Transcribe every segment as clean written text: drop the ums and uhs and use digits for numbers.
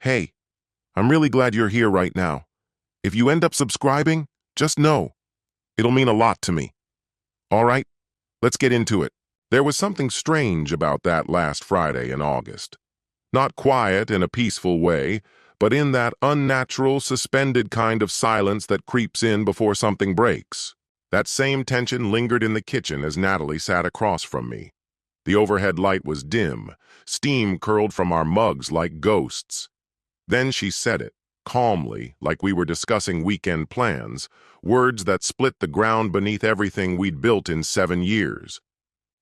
Hey, I'm really glad you're here right now. If you end up subscribing, just know, it'll mean a lot to me. All right, let's get into it. There was something strange about that last Friday in August. Not quiet in a peaceful way, but in that unnatural, suspended kind of silence that creeps in before something breaks. That same tension lingered in the kitchen as Natalie sat across from me. The overhead light was dim, steam curled from our mugs like ghosts. Then she said it, calmly, like we were discussing weekend plans, words that split the ground beneath everything we'd built in 7 years.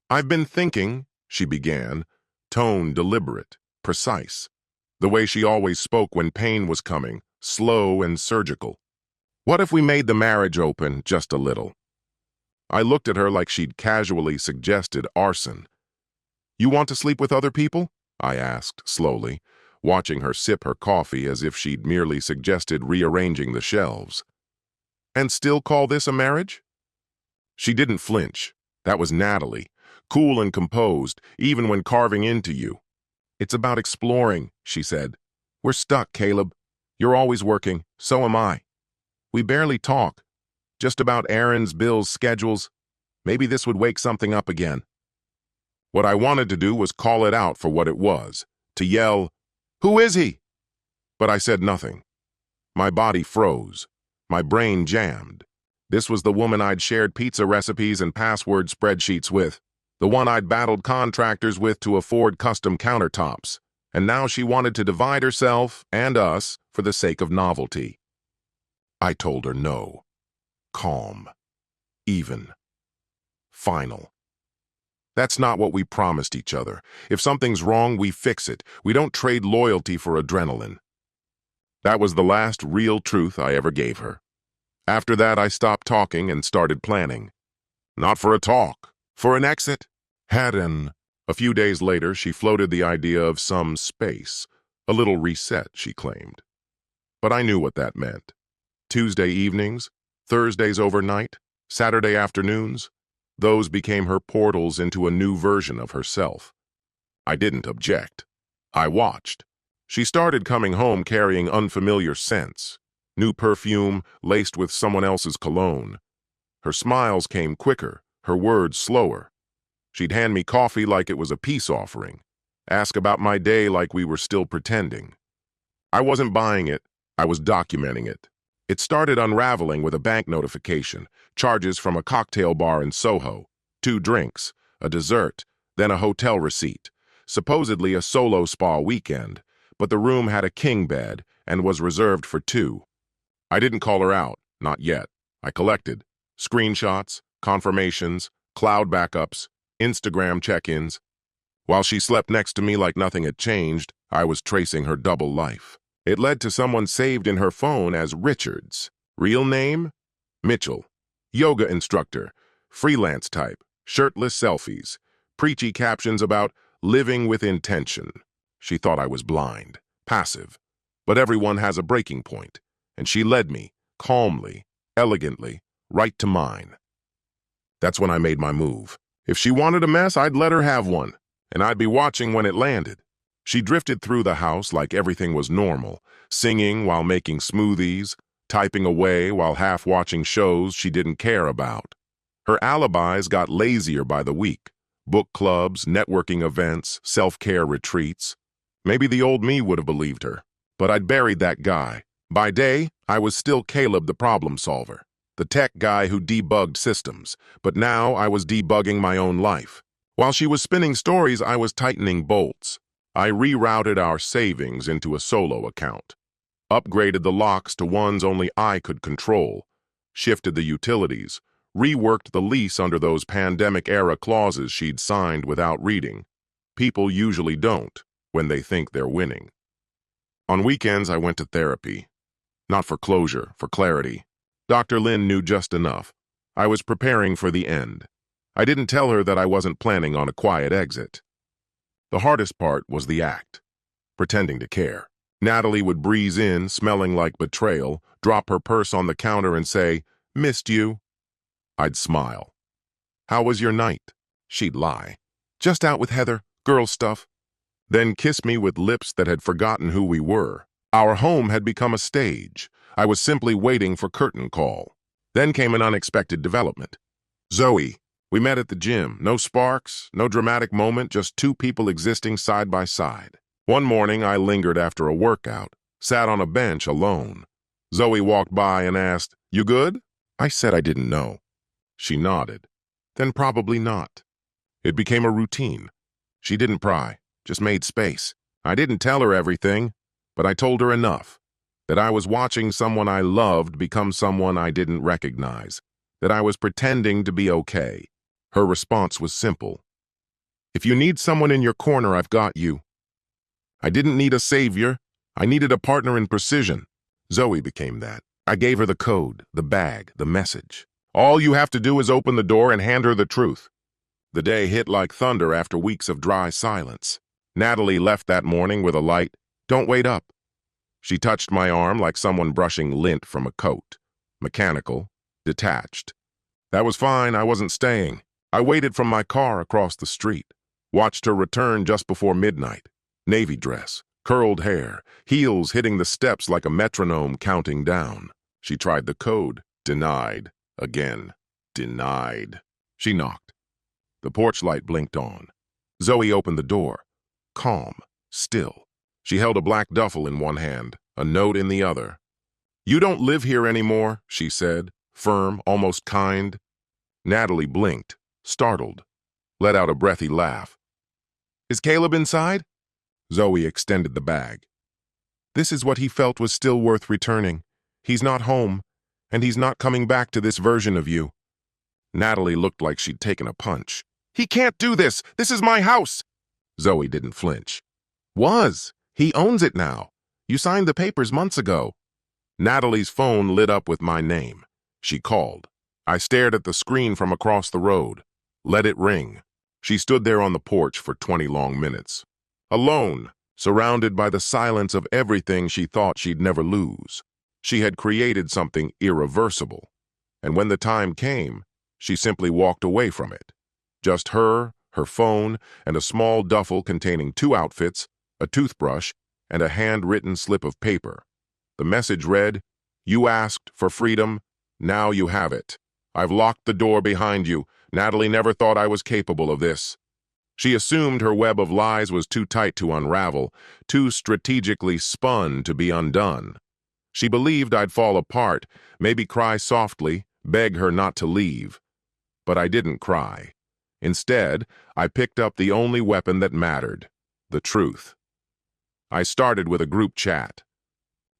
"I've been thinking," she began, tone deliberate, precise, the way she always spoke when pain was coming, slow and surgical. "What if we made the marriage open just a little?" I looked at her like she'd casually suggested arson. "You want to sleep with other people?" I asked, slowly, watching her sip her coffee as if she'd merely suggested rearranging the shelves. "And still call this a marriage?" She didn't flinch. That was Natalie, cool and composed, even when carving into you. "It's about exploring," she said. "We're stuck, Caleb. You're always working, so am I. We barely talk, just about errands, bills, schedules. Maybe this would wake something up again." What I wanted to do was call it out for what it was, to yell, "Who is he?" But I said nothing. My body froze. My brain jammed. This was the woman I'd shared pizza recipes and password spreadsheets with, the one I'd battled contractors with to afford custom countertops, and now she wanted to divide herself and us for the sake of novelty. I told her no. Calm. Even. Final. That's not what we promised each other. If something's wrong, we fix it. We don't trade loyalty for adrenaline. That was the last real truth I ever gave her. After that, I stopped talking and started planning. Not for a talk, for an exit. A few days later, she floated the idea of some space, a little reset, she claimed. But I knew what that meant. Tuesday evenings, Thursdays overnight, Saturday afternoons, those became her portals into a new version of herself. I didn't object. I watched. She started coming home carrying unfamiliar scents, new perfume laced with someone else's cologne. Her smiles came quicker, her words slower. She'd hand me coffee like it was a peace offering, ask about my day like we were still pretending. I wasn't buying it, I was documenting it. It started unraveling with a bank notification, charges from a cocktail bar in Soho, 2 drinks, a dessert, then a hotel receipt, supposedly a solo spa weekend, but the room had a king bed and was reserved for 2. I didn't call her out, not yet. I collected screenshots, confirmations, cloud backups, Instagram check-ins. While she slept next to me like nothing had changed, I was tracing her double life. It led to someone saved in her phone as Richards. Real name? Mitchell. Yoga instructor. Freelance type. Shirtless selfies. Preachy captions about living with intention. She thought I was blind, passive. But everyone has a breaking point. And she led me, calmly, elegantly, right to mine. That's when I made my move. If she wanted a mess, I'd let her have one, and I'd be watching when it landed. She drifted through the house like everything was normal, singing while making smoothies, typing away while half watching shows she didn't care about. Her alibis got lazier by the week. Book clubs, networking events, self-care retreats. Maybe the old me would have believed her, but I'd buried that guy. By day, I was still Caleb the problem solver, the tech guy who debugged systems, but now I was debugging my own life. While she was spinning stories, I was tightening bolts. I rerouted our savings into a solo account, upgraded the locks to ones only I could control, shifted the utilities, reworked the lease under those pandemic-era clauses she'd signed without reading. People usually don't when they think they're winning. On weekends, I went to therapy. Not for closure, for clarity. Dr. Lin knew just enough. I was preparing for the end. I didn't tell her that I wasn't planning on a quiet exit. The hardest part was the act, pretending to care. Natalie would breeze in, smelling like betrayal, drop her purse on the counter and say, "Missed you." I'd smile. "How was your night?" She'd lie. "Just out with Heather, girl stuff." then kissed me with lips that had forgotten who we were. Our home had become a stage. I was simply waiting for curtain call. Then came an unexpected development. Zoe. We met at the gym. No sparks, no dramatic moment, just two people existing side by side. One morning, I lingered after a workout, sat on a bench alone. Zoe walked by and asked, "You good?" I said I didn't know. She nodded. Then probably not. It became a routine. She didn't pry, just made space. I didn't tell her everything, but I told her enough. That I was watching someone I loved become someone I didn't recognize. That I was pretending to be okay. Her response was simple. "If you need someone in your corner, I've got you." I didn't need a savior. I needed a partner in precision. Zoe became that. I gave her the code, the bag, the message. All you have to do is open the door and hand her the truth. The day hit like thunder after weeks of dry silence. Natalie left that morning with a light, "Don't wait up." She touched my arm like someone brushing lint from a coat. Mechanical, detached. That was fine, I wasn't staying. I waited from my car across the street. Watched her return just before midnight. Navy dress, curled hair, heels hitting the steps like a metronome counting down. She tried the code. Denied. Again. Denied. She knocked. The porch light blinked on. Zoe opened the door. Calm. Still. She held a black duffel in one hand, a note in the other. "You don't live here anymore," she said, firm, almost kind. Natalie blinked, startled, let out a breathy laugh. "Is Caleb inside?" Zoe extended the bag. "This is what he felt was still worth returning. He's not home, and he's not coming back to this version of you." Natalie looked like she'd taken a punch. "He can't do this! This is my house!" Zoe didn't flinch. "Was. He owns it now. You signed the papers months ago." Natalie's phone lit up with my name. She called. I stared at the screen from across the road. Let it ring. She stood there on the porch for 20 long minutes. Alone, surrounded by the silence of everything she thought she'd never lose. She had created something irreversible. And when the time came, she simply walked away from it. Just her phone, and a small duffel containing 2 outfits, a toothbrush, and a handwritten slip of paper. The message read, "You asked for freedom, now you have it. I've locked the door behind you. Natalie never thought I was capable of this." She assumed her web of lies was too tight to unravel, too strategically spun to be undone. She believed I'd fall apart, maybe cry softly, beg her not to leave. But I didn't cry. Instead, I picked up the only weapon that mattered, the truth. I started with a group chat.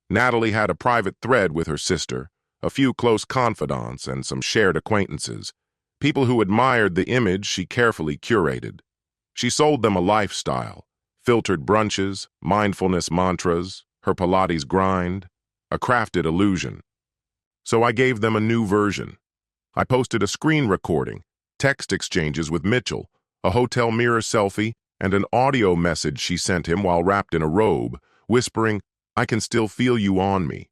Natalie had a private thread with her sister, a few close confidants, and some shared acquaintances, people who admired the image she carefully curated. She sold them a lifestyle, filtered brunches, mindfulness mantras, her Pilates grind, a crafted illusion. So I gave them a new version. I posted a screen recording, text exchanges with Mitchell, a hotel mirror selfie, and an audio message she sent him while wrapped in a robe, whispering, "I can still feel you on me."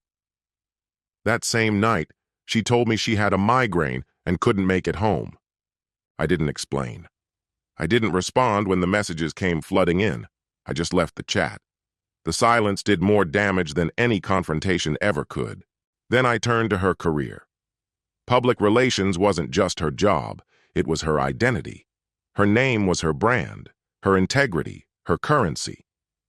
That same night, she told me she had a migraine and couldn't make it home. I didn't explain. I didn't respond when the messages came flooding in. I just left the chat. The silence did more damage than any confrontation ever could. Then I turned to her career. Public relations wasn't just her job, it was her identity. Her name was her brand, her integrity, her currency.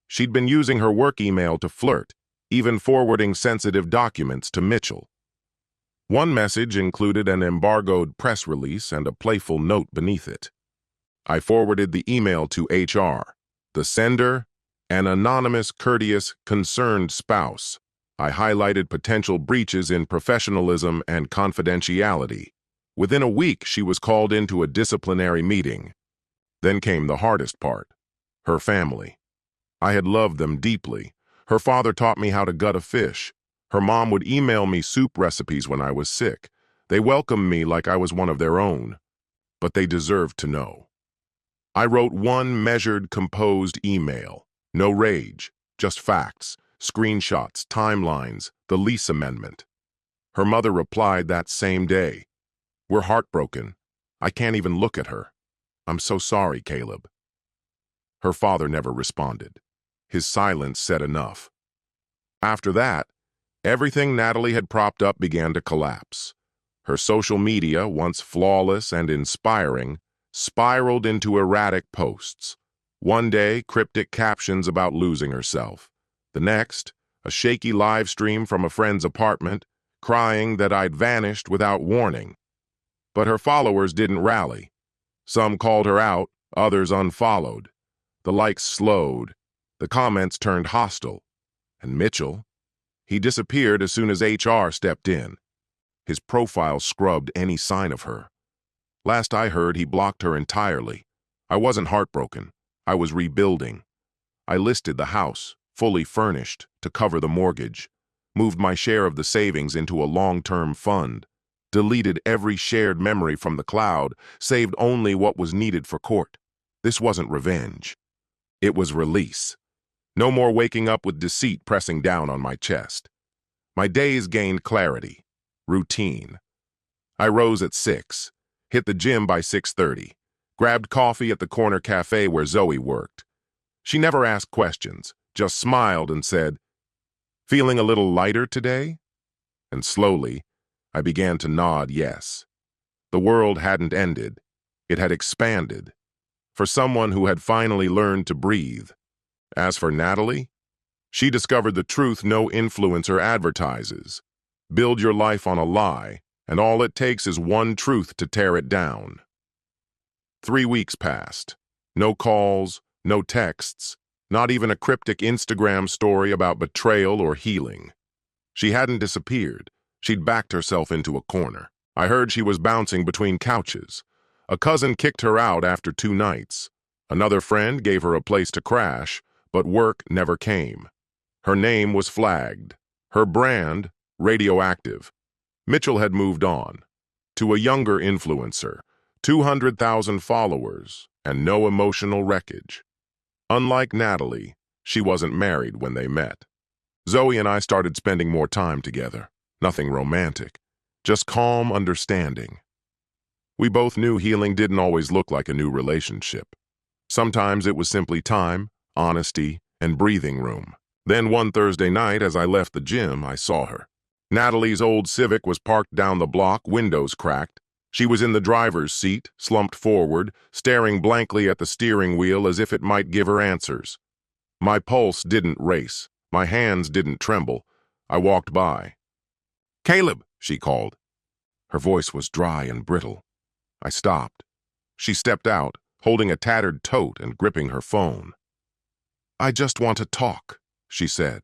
She'd been using her work email to flirt, even forwarding sensitive documents to Mitchell. One message included an embargoed press release and a playful note beneath it. I forwarded the email to HR. The sender, an anonymous, courteous, concerned spouse. I highlighted potential breaches in professionalism and confidentiality. Within a week, she was called into a disciplinary meeting. Then came the hardest part, her family. I had loved them deeply. Her father taught me how to gut a fish. Her mom would email me soup recipes when I was sick. They welcomed me like I was one of their own. But they deserved to know. I wrote one measured, composed email. No rage, just facts, screenshots, timelines, the lease amendment. Her mother replied that same day. "We're heartbroken. I can't even look at her. I'm so sorry, Caleb." Her father never responded. His silence said enough. After that, everything Natalie had propped up began to collapse. Her social media, once flawless and inspiring, spiraled into erratic posts. One day, cryptic captions about losing herself. The next, a shaky live stream from a friend's apartment, crying that I'd vanished without warning. But her followers didn't rally. Some called her out, others unfollowed. The likes slowed. The comments turned hostile. And Mitchell, he disappeared as soon as HR stepped in. His profile scrubbed any sign of her. Last I heard, he blocked her entirely. I wasn't heartbroken. I was rebuilding. I listed the house, fully furnished, to cover the mortgage, moved my share of the savings into a long-term fund, deleted every shared memory from the cloud, saved only what was needed for court. This wasn't revenge. It was release. No more waking up with deceit pressing down on my chest. My days gained clarity, routine. I rose at 6, hit the gym by 6:30, grabbed coffee at the corner cafe where Zoe worked. She never asked questions, just smiled and said, "Feeling a little lighter today?" And slowly, I began to nod yes. The world hadn't ended. It had expanded. For someone who had finally learned to breathe. As for Natalie, she discovered the truth no influencer advertises. Build your life on a lie, and all it takes is one truth to tear it down. 3 weeks passed. No calls, no texts, not even a cryptic Instagram story about betrayal or healing. She hadn't disappeared. She'd backed herself into a corner. I heard she was bouncing between couches. A cousin kicked her out after 2 nights. Another friend gave her a place to crash, but work never came. Her name was flagged. Her brand, radioactive. Mitchell had moved on. To a younger influencer, 200,000 followers, and no emotional wreckage. Unlike Natalie, she wasn't married when they met. Zoe and I started spending more time together. Nothing romantic, just calm understanding. We both knew healing didn't always look like a new relationship. Sometimes it was simply time, honesty, and breathing room. Then one Thursday night, as I left the gym, I saw her. Natalie's old Civic was parked down the block, windows cracked. She was in the driver's seat, slumped forward, staring blankly at the steering wheel as if it might give her answers. My pulse didn't race. My hands didn't tremble. I walked by. "Caleb," she called. Her voice was dry and brittle. I stopped. She stepped out, holding a tattered tote and gripping her phone. "I just want to talk," she said.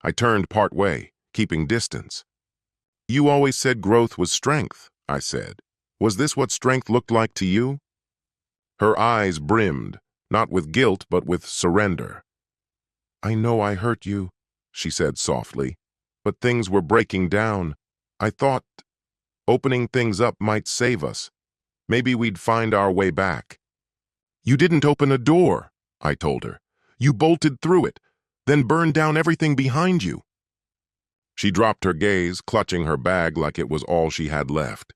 I turned part way, keeping distance. "You always said growth was strength," I said. "Was this what strength looked like to you?" Her eyes brimmed, not with guilt but with surrender. "I know I hurt you," she said softly, "but things were breaking down. I thought opening things up might save us. Maybe we'd find our way back." "You didn't open a door," I told her. "You bolted through it, then burned down everything behind you." She dropped her gaze, clutching her bag like it was all she had left.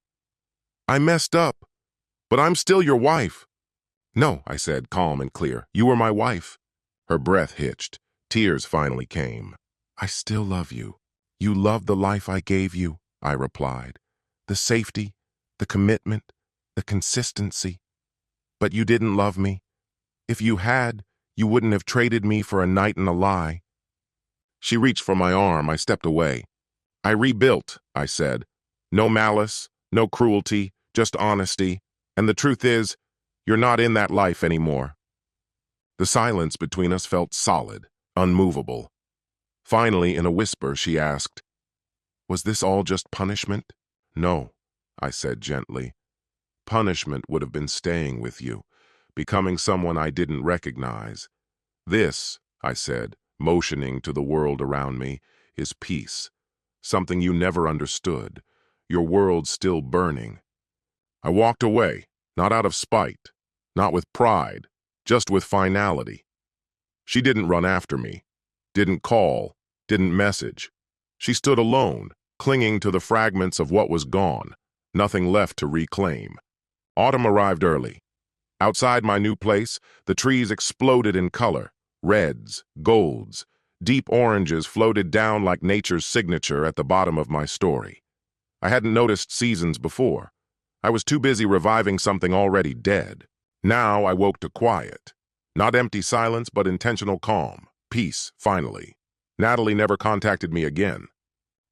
"I messed up, but I'm still your wife." "No," I said, calm and clear. "You were my wife." Her breath hitched. Tears finally came. "I still love you. You love the life I gave you," I replied. "The safety, the commitment, the consistency. But you didn't love me. If you had, you wouldn't have traded me for a night and a lie." She reached for my arm. I stepped away. "I rebuilt," I said. "No malice, no cruelty, just honesty. And the truth is, you're not in that life anymore." The silence between us felt solid, unmovable. Finally, in a whisper, she asked, "Was this all just punishment?" "No," I said gently. "Punishment would have been staying with you, becoming someone I didn't recognize. This," I said, motioning to the world around me, "is peace. Something you never understood. Your world still burning." I walked away, not out of spite, not with pride, just with finality. She didn't run after me, didn't call, didn't message. She stood alone, clinging to the fragments of what was gone, nothing left to reclaim. Autumn arrived early. Outside my new place, the trees exploded in color. Reds, golds, deep oranges floated down like nature's signature at the bottom of my story. I hadn't noticed seasons before. I was too busy reviving something already dead. Now I woke to quiet. Not empty silence, but intentional calm. Peace, finally. Natalie never contacted me again.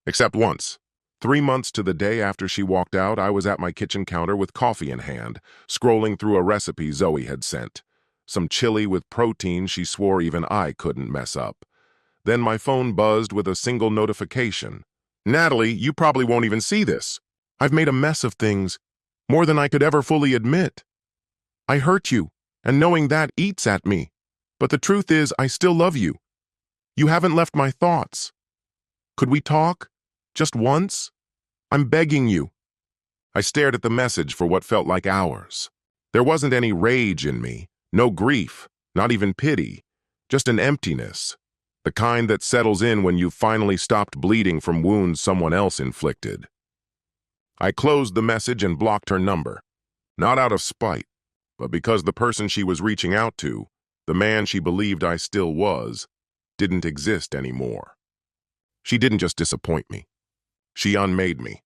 Except once. 3 months to the day after she walked out, I was at my kitchen counter with coffee in hand, scrolling through a recipe Zoe had sent. Some chili with protein she swore even I couldn't mess up. Then my phone buzzed with a single notification. "Natalie, you probably won't even see this. I've made a mess of things, more than I could ever fully admit. I hurt you, and knowing that eats at me. But the truth is, I still love you. You haven't left my thoughts. Could we talk? Just once? I'm begging you." I stared at the message for what felt like hours. There wasn't any rage in me, no grief, not even pity, just an emptiness, the kind that settles in when you've finally stopped bleeding from wounds someone else inflicted. I closed the message and blocked her number, not out of spite, but because the person she was reaching out to, the man she believed I still was, didn't exist anymore. She didn't just disappoint me. She unmade me.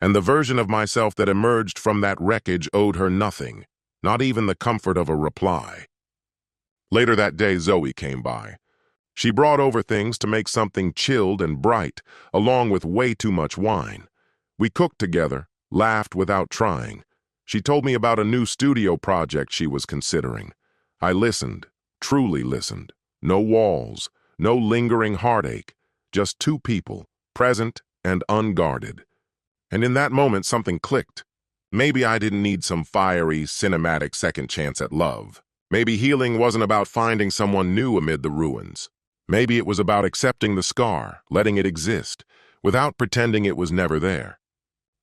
And the version of myself that emerged from that wreckage owed her nothing, not even the comfort of a reply. Later that day, Zoe came by. She brought over things to make something chilled and bright, along with way too much wine. We cooked together, laughed without trying. She told me about a new studio project she was considering. I listened, truly listened. No walls, no lingering heartache, just two people, present and unguarded. And in that moment, something clicked. Maybe I didn't need some fiery, cinematic second chance at love. Maybe healing wasn't about finding someone new amid the ruins. Maybe it was about accepting the scar, letting it exist, without pretending it was never there.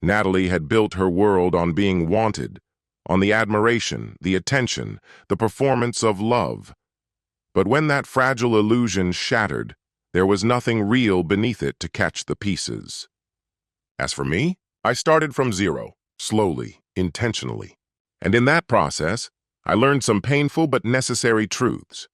Natalie had built her world on being wanted, on the admiration, the attention, the performance of love. But when that fragile illusion shattered, there was nothing real beneath it to catch the pieces. As for me, I started from zero, slowly, intentionally. And in that process, I learned some painful but necessary truths.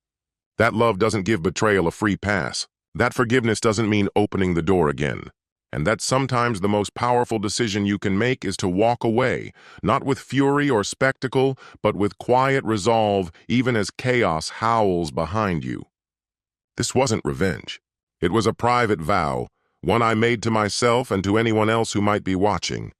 That love doesn't give betrayal a free pass. That forgiveness doesn't mean opening the door again. And that sometimes the most powerful decision you can make is to walk away, not with fury or spectacle, but with quiet resolve, even as chaos howls behind you. This wasn't revenge. It was a private vow, one I made to myself and to anyone else who might be watching.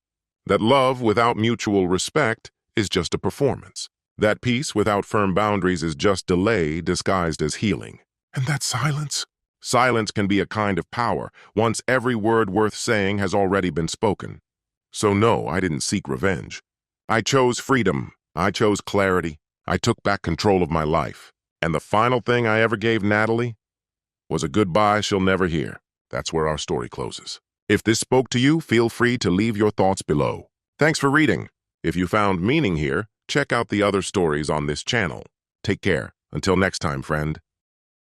That love without mutual respect is just a performance. That peace without firm boundaries is just delay disguised as healing. And that silence? Silence can be a kind of power, once every word worth saying has already been spoken. So no, I didn't seek revenge. I chose freedom. I chose clarity. I took back control of my life. And the final thing I ever gave Natalie was a goodbye she'll never hear. That's where our story closes. If this spoke to you, feel free to leave your thoughts below. Thanks for reading. If you found meaning here, check out the other stories on this channel. Take care. Until next time, friend.